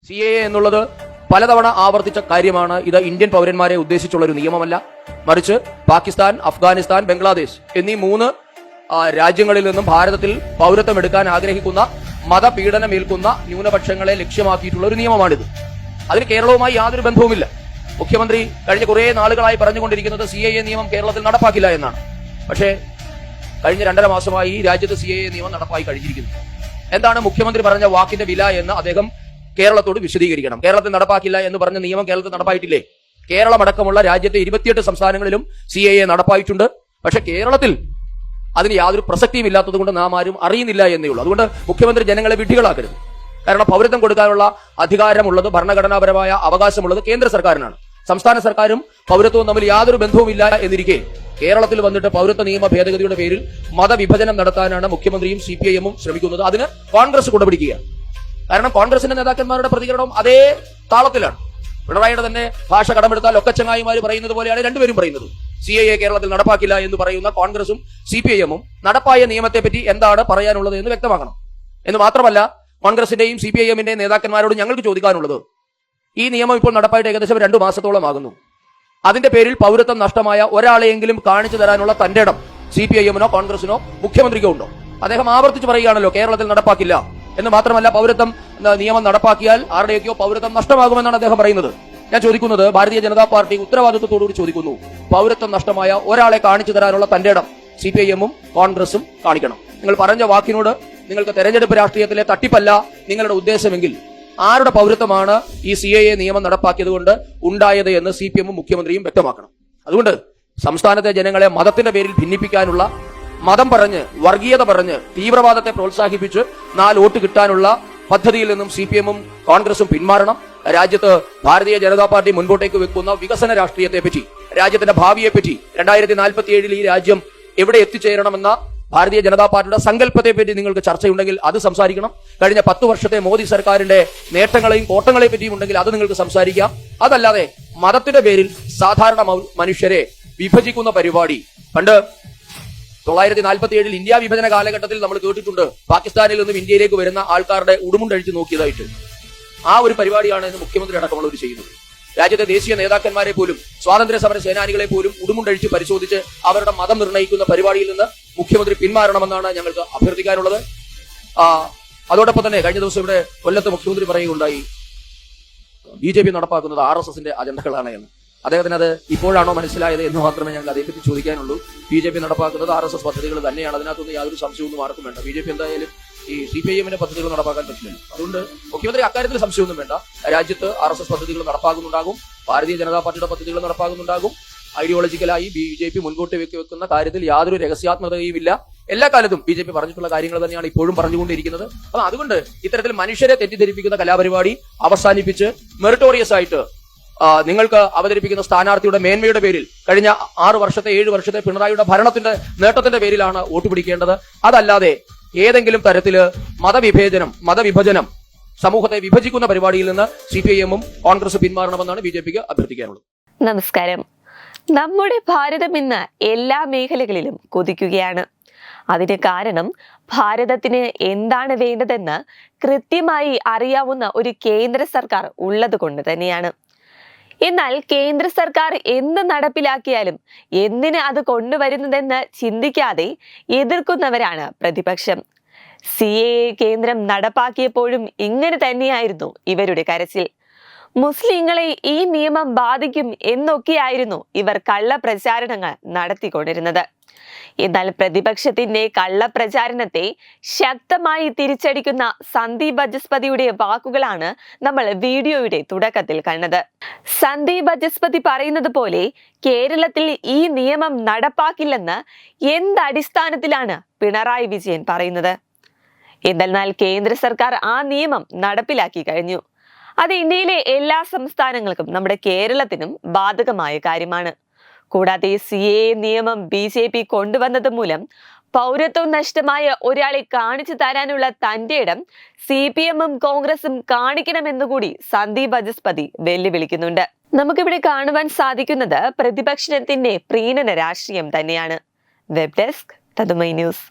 CAA എന്നുള്ളത് പലതവണ ആവർത്തിച്ച കാര്യമാണ്. ഇത് ഇന്ത്യൻ പൗരന്മാരെ ഉദ്ദേശിച്ചുള്ള ഒരു നിയമമല്ല, മറിച്ച് പാകിസ്ഥാൻ, അഫ്ഗാനിസ്ഥാൻ, ബംഗ്ലാദേശ് എന്നീ 3 രാജ്യങ്ങളിൽ നിന്നും ഭാരതത്തിൽ പൗരത്വം എടുക്കാൻ ആഗ്രഹിക്കുന്ന മതപീഡനമേൽക്കുന്ന ന്യൂനപക്ഷങ്ങളെ ലക്ഷ്യമാക്കിയിട്ടുള്ള ഒരു നിയമമാണിത്. അതിന് കേരളവുമായി യാതൊരു ബന്ധവുമില്ല. മുഖ്യമന്ത്രി കഴിഞ്ഞ കുറെ നാളുകളായി പറഞ്ഞുകൊണ്ടിരിക്കുന്നത് CAA നിയമം കേരളത്തിൽ നടപ്പാക്കില്ല എന്നാണ്. പക്ഷേ കഴിഞ്ഞ 2.5 മാസമായി ഈ രാജ്യത്ത് CAA നിയമം നടപ്പാക്കി കഴിഞ്ഞിരിക്കുന്നു. എന്താണ് മുഖ്യമന്ത്രി പറഞ്ഞ വാക്കിന്റെ വില എന്ന് അദ്ദേഹം കേരളത്തോട് വിശദീകരിക്കണം. കേരളത്തിൽ നടപ്പാക്കില്ല എന്ന് പറഞ്ഞ നിയമം കേരളത്തിൽ നടപ്പായിട്ടില്ലേ? കേരളമടക്കമുള്ള രാജ്യത്തെ 28 സംസ്ഥാനങ്ങളിലും CAA നടപ്പായിട്ടുണ്ട്. പക്ഷെ കേരളത്തിൽ അതിന് യാതൊരു പ്രസക്തിയും ഇല്ലാത്തത് കൊണ്ട് നാം ആരും അറിയുന്നില്ല എന്നേ ഉള്ളൂ. അതുകൊണ്ട് മുഖ്യമന്ത്രി ജനങ്ങളെ വിഡ്ഢികളാക്കരുത്. കാരണം പൗരത്വം കൊടുക്കാനുള്ള അധികാരമുള്ളത്, ഭരണഘടനാപരമായ അവകാശമുള്ളത് കേന്ദ്ര സർക്കാരിനാണ്. സംസ്ഥാന സർക്കാരും പൗരത്വവും തമ്മിൽ യാതൊരു ബന്ധവുമില്ല എന്നിരിക്കെ കേരളത്തിൽ വന്നിട്ട് പൗരത്വ നിയമ ഭേദഗതിയുടെ പേരിൽ മതവിഭജനം നടത്താനാണ് മുഖ്യമന്ത്രിയും CPIM ശ്രമിക്കുന്നത്. അതിന് കോൺഗ്രസ് കുടപിടിക്കുകയാണ്. കാരണം കോൺഗ്രസിന്റെ നേതാക്കന്മാരുടെ പ്രതികരണം അതേ താളത്തിലാണ്. പിണറായിയുടെ തന്നെ ഭാഷ കടമെടുത്താൽ ഒക്കച്ചങ്ങായിമാർ പറയുന്നത് പോലെയാണ് രണ്ടുപേരും പറയുന്നത്. CAA കേരളത്തിൽ നടപ്പാക്കില്ല എന്ന് പറയുന്ന കോൺഗ്രസും CPIM നടപ്പായ നിയമത്തെ പറ്റി എന്താണ് പറയാനുള്ളത് എന്ന് വ്യക്തമാക്കണം. എന്ന് മാത്രമല്ല, കോൺഗ്രസിന്റെയും CPIMന്റെയും നേതാക്കന്മാരോട് ഞങ്ങൾക്ക് ചോദിക്കാനുള്ളത്, ഈ നിയമം ഇപ്പോൾ നടപ്പായിട്ട് ഏകദേശം 2 മാസത്തോളം ആകുന്നു. അതിന്റെ പേരിൽ പൗരത്വം നഷ്ടമായ ഒരാളെയെങ്കിലും കാണിച്ചു തരാനുള്ള തന്റെ ഇടം CPIMനോ കോൺഗ്രസിനോ മുഖ്യമന്ത്രിക്കോ ഉണ്ടോ? അദ്ദേഹം ആവർത്തിച്ച് പറയുകയാണല്ലോ കേരളത്തിൽ നടപ്പാക്കില്ല എന്ന്. മാത്രമല്ല, പൗരത്വം നിയമം നടപ്പാക്കിയാൽ ആരുടെയൊക്കെയോ പൗരത്വം നഷ്ടമാകുമെന്നാണ് അദ്ദേഹം പറയുന്നത്. ഞാൻ ചോദിക്കുന്നത്, ഭാരതീയ ജനതാ പാർട്ടി ഉത്തരവാദിത്വത്തോടുകൂടി ചോദിക്കുന്നു, പൗരത്വം നഷ്ടമായ ഒരാളെ കാണിച്ചു തരാനുള്ള തന്റെ ഇടം CPIMും കോൺഗ്രസും കാണിക്കണം. നിങ്ങൾ പറഞ്ഞ വാക്കിനോട് നിങ്ങൾക്ക് തെരഞ്ഞെടുപ്പ് രാഷ്ട്രീയത്തിലെ തട്ടിപ്പല്ല നിങ്ങളുടെ ഉദ്ദേശമെങ്കിൽ ആരുടെ പൗരത്വമാണ് ഈ CAA നിയമം നടപ്പാക്കിയത് കൊണ്ട് ഉണ്ടായത് എന്ന് CPIMും മുഖ്യമന്ത്രിയും വ്യക്തമാക്കണം. അതുകൊണ്ട് സംസ്ഥാനത്തെ ജനങ്ങളെ മതത്തിന്റെ പേരിൽ ഭിന്നിപ്പിക്കാനുള്ള, മതം പറഞ്ഞ്, വർഗീയത പറഞ്ഞ്, തീവ്രവാദത്തെ പ്രോത്സാഹിപ്പിച്ച് 4 വോട്ട് കിട്ടാനുള്ള പദ്ധതിയിൽ നിന്നും CPIMും കോൺഗ്രസും പിന്മാറണം. രാജ്യത്ത് ഭാരതീയ ജനതാ പാർട്ടി മുൻപോട്ടേക്ക് വെക്കുന്ന വികസന രാഷ്ട്രീയത്തെ പറ്റി, രാജ്യത്തിന്റെ ഭാവിയെ പറ്റി, 2047 ഈ രാജ്യം എവിടെ എത്തിച്ചേരണമെന്ന ഭാരതീയ ജനതാ പാർട്ടിയുടെ സങ്കല്പത്തെ പറ്റി നിങ്ങൾക്ക് ചർച്ചയുണ്ടെങ്കിൽ അത് സംസാരിക്കണം. കഴിഞ്ഞ 10 വർഷത്തെ മോദി സർക്കാരിന്റെ നേട്ടങ്ങളെയും കോട്ടങ്ങളെയും പറ്റിയും ഉണ്ടെങ്കിൽ അത് നിങ്ങൾക്ക് സംസാരിക്കാം. അതല്ലാതെ മതത്തിന്റെ പേരിൽ സാധാരണ മനുഷ്യരെ വിഭജിക്കുന്ന പരിപാടി പണ്ട് 947 ഇന്ത്യ വിഭജന കാലഘട്ടത്തിൽ നമ്മൾ കേട്ടിട്ടുണ്ട്. പാകിസ്ഥാനിൽ നിന്നും ഇന്ത്യയിലേക്ക് വരുന്ന ആൾക്കാരുടെ ഉടുമുണ്ടഴിച്ച് നോക്കിയതായിട്ട്. ആ ഒരു പരിപാടിയാണ് ഇന്ന് മുഖ്യമന്ത്രി അടക്കമുള്ളവർ ചെയ്യുന്നത്. രാജ്യത്തെ ദേശീയ നേതാക്കന്മാരെ പോലും, സ്വാതന്ത്ര്യ സമര സേനാനികളെ പോലും ഉടുമുണ്ടഴിച്ച് പരിശോധിച്ച് അവരുടെ മതം നിർണ്ണയിക്കുന്ന പരിപാടിയിൽ നിന്ന് മുഖ്യമന്ത്രി പിന്മാറണമെന്നാണ് ഞങ്ങൾക്ക് അഭ്യർത്ഥിക്കാനുള്ളത്. അതോടൊപ്പം തന്നെ കഴിഞ്ഞ ദിവസം ഇവിടെ കൊല്ലത്ത് മുഖ്യമന്ത്രി പറയുകയുണ്ടായി, BJP നടപ്പാക്കുന്നത് RSSന്റെ അജണ്ടകളാണ് എന്ന്. അദ്ദേഹത്തിന് അത് ഇപ്പോഴാണോ മനസ്സിലായത് എന്ന് മാത്രമേ ഞങ്ങൾക്ക് അതേപ്പറ്റി ചോദിക്കാനുള്ളൂ. BJP നടപ്പാക്കുന്നത് RSS പദ്ധതികൾ തന്നെയാണ്. അതിനകത്തൊന്നും യാതൊരു സംശയവും ആർക്കും വേണ്ട. BJP എന്തായാലും ഈ CPIMന്റെ പദ്ധതികൾ നടപ്പാക്കാൻ പറ്റില്ലല്ലോ. അതുകൊണ്ട് മുഖ്യമന്ത്രി അക്കാര്യത്തിൽ സംശയമൊന്നും വേണ്ട. രാജ്യത്ത് RSS പദ്ധതികൾ നടപ്പാകുന്നുണ്ടാകും, ഭാരതീയ ജനതാ പാർട്ടിയുടെ പദ്ധതികൾ നടപ്പാകുന്നുണ്ടാകും. ഐഡിയോളജിക്കലായി BJP മുൻപോട്ട് വെക്കുന്ന കാര്യത്തിൽ യാതൊരു രഹസ്യാത്മകതയും ഇല്ല. എല്ലാ കാലത്തും BJP പറഞ്ഞിട്ടുള്ള കാര്യങ്ങൾ തന്നെയാണ് ഇപ്പോഴും പറഞ്ഞുകൊണ്ടിരിക്കുന്നത്. അപ്പൊ അതുകൊണ്ട് ഇത്തരത്തിൽ മനുഷ്യരെ തെറ്റിദ്ധരിപ്പിക്കുന്ന കലാപരിപാടി അവസാനിപ്പിച്ച് മെറിറ്റോറിയസ് ആയിട്ട് നിങ്ങൾക്ക് അവതരിപ്പിക്കുന്ന സ്ഥാനാർത്ഥിയുടെ മേന്മയുടെ പേരിൽ കഴിഞ്ഞ 6 വർഷത്തെ 7 വർഷത്തെ പിണറായിയുടെ ഭരണത്തിന്റെ നേട്ടത്തിന്റെ പേരിലാണ് വോട്ട് പിടിക്കേണ്ടത്. അതല്ലാതെ ഏതെങ്കിലും തരത്തില് മതവിഭജനം സമൂഹത്തെ വിഭജിക്കുന്ന പരിപാടിയിൽ നിന്ന് CPIMും കോൺഗ്രസ് പിന്മാറണമെന്നാണ് BJPക്ക് അഭ്യർത്ഥിക്കാനുള്ളത്. നമസ്കാരം. നമ്മുടെ ഭാരതം ഇന്ന് എല്ലാ മേഖലകളിലും കുതിക്കുകയാണ്. അതിന് കാരണം ഭാരതത്തിന് എന്താണ് വേണ്ടതെന്ന് കൃത്യമായി അറിയാവുന്ന ഒരു കേന്ദ്ര സർക്കാർ ഉള്ളത് കൊണ്ട് തന്നെയാണ്. എന്നാൽ കേന്ദ്ര സർക്കാർ എന്ത് നടപ്പിലാക്കിയാലും എന്തിന് അത് കൊണ്ടുവരുന്നതെന്ന് ചിന്തിക്കാതെ എതിർക്കുന്നവരാണ് പ്രതിപക്ഷം. CAA കേന്ദ്രം നടപ്പാക്കിയപ്പോഴും ഇങ്ങനെ തന്നെയായിരുന്നു ഇവരുടെ കരച്ചിൽ. മുസ്ലിങ്ങളെ ഈ നിയമം ബാധിക്കും എന്നൊക്കെയായിരുന്നു ഇവർ കള്ളപ്രചാരണങ്ങൾ നടത്തിക്കൊണ്ടിരുന്നത്. എന്നാൽ പ്രതിപക്ഷത്തിന്റെ കള്ളപ്രചാരണത്തെ ശക്തമായി തിരിച്ചടിക്കുന്ന സന്ദീപ് ബജസ്പതിയുടെ വാക്കുകളാണ് നമ്മൾ വീഡിയോയുടെ തുടക്കത്തിൽ കണ്ടത്. സന്ദീപ് ബജസ്പതി പറയുന്നത് പോലെ കേരളത്തിൽ ഈ നിയമം നടപ്പാക്കില്ലെന്ന് എന്തടിസ്ഥാനത്തിലാണ് പിണറായി വിജയൻ പറയുന്നത്? എന്തെന്നാൽ കേന്ദ്ര സർക്കാർ ആ നിയമം നടപ്പിലാക്കി കഴിഞ്ഞു. അത് ഇന്ത്യയിലെ എല്ലാ സംസ്ഥാനങ്ങൾക്കും നമ്മുടെ കേരളത്തിനും ബാധകമായ കാര്യമാണ്. കൂടാതെ CAA നിയമം BJP കൊണ്ടുവന്നത് മൂലം പൗരത്വം നഷ്ടമായ ഒരാളെ കാണിച്ചു തരാനുള്ള തന്റെ ഇടം CPIMും കോൺഗ്രസും കാണിക്കണമെന്നുകൂടി സന്ദീപ് ബജസ്പതി വെല്ലുവിളിക്കുന്നുണ്ട്. നമുക്കിവിടെ കാണുവാൻ സാധിക്കുന്നത് പ്രതിപക്ഷത്തിന്റെ പ്രീണന രാഷ്ട്രീയം തന്നെയാണ്. വെബ് ഡെസ്ക് തതുമൈ ന്യൂസ്.